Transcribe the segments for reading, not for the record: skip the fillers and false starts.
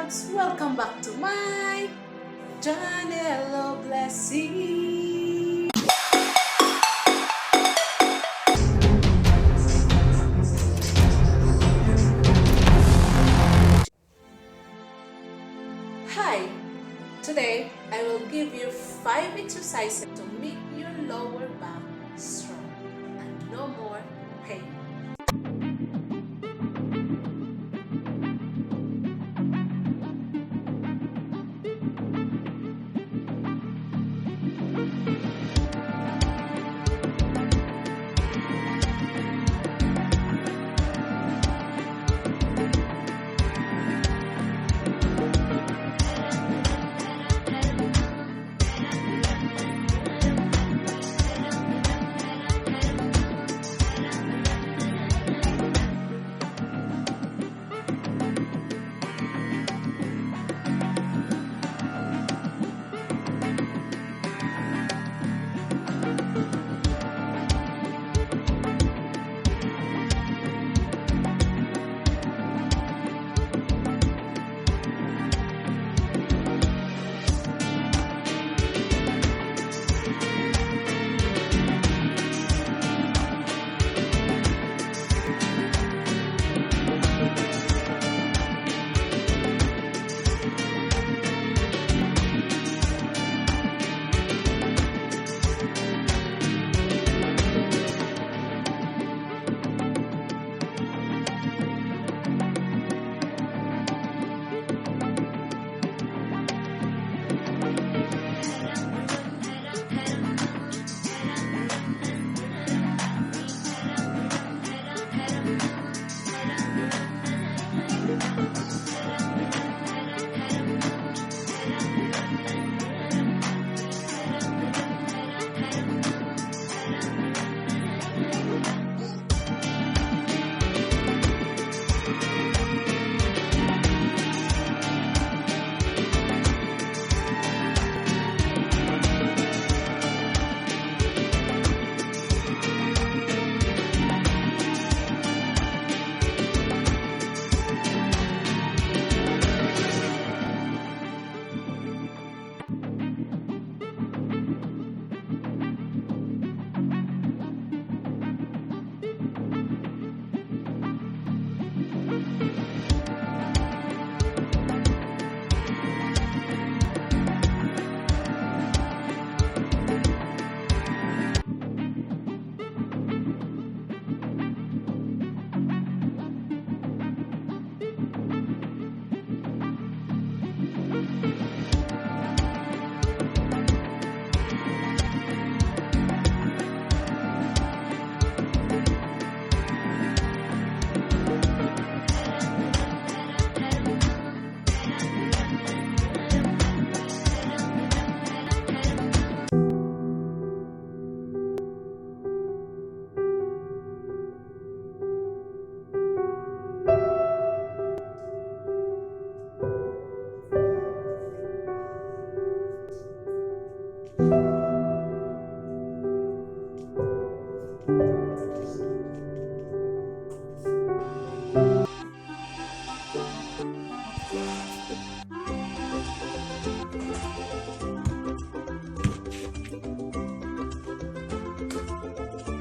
loves! Welcome back to my channel of blessing. Hi! Today, I will give you 5 exercises to make your lower back strong and no more pain.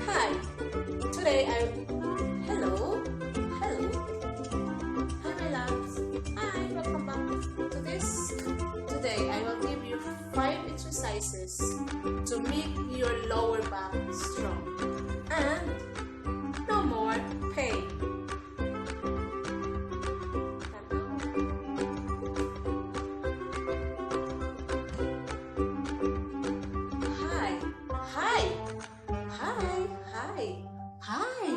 Hi! Today Hello? Hello? Hi my loves! Hi! Welcome back to this. Today I will give you 5 exercises to make your lower back strong and no more pain. Hi! Hi! Hi! Hi! Hi!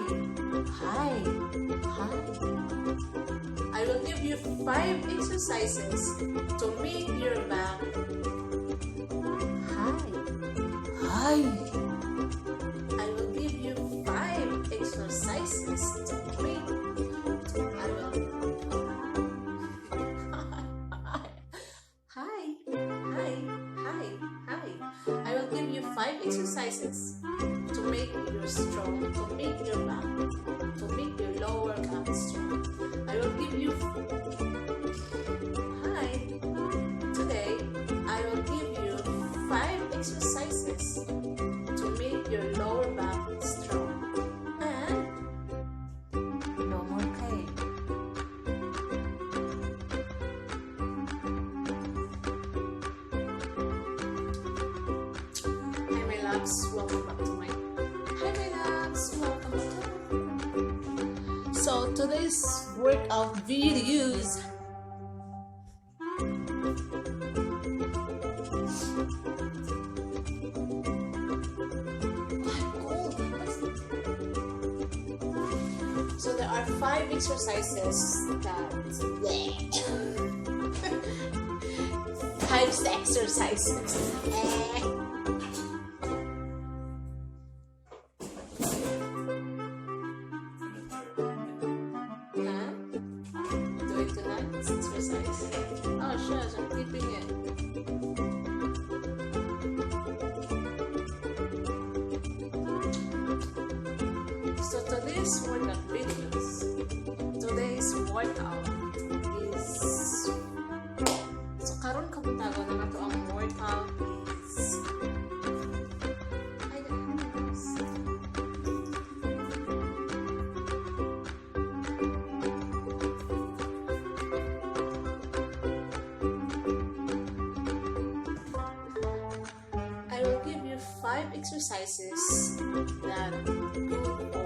Hi! Hi! I will give you 5 exercises to make your back high. Hi! I will give you 5 exercises to make I will Hi! Hi! Hi! Hi! I will give you 5 exercises to make you strong, to make your back, to make your lower back strong. I will give you loves, welcome back to my Hi my loves, welcome back. So today's workout videos. So there are 5 exercises that 5 exercises. Huh? Do it tonight? This exercise. Oh shush, I'm keeping it. So today's workout videos. Today's workout is so karon kabutago na nato ang workout is ay I will give you 5 exercises that good for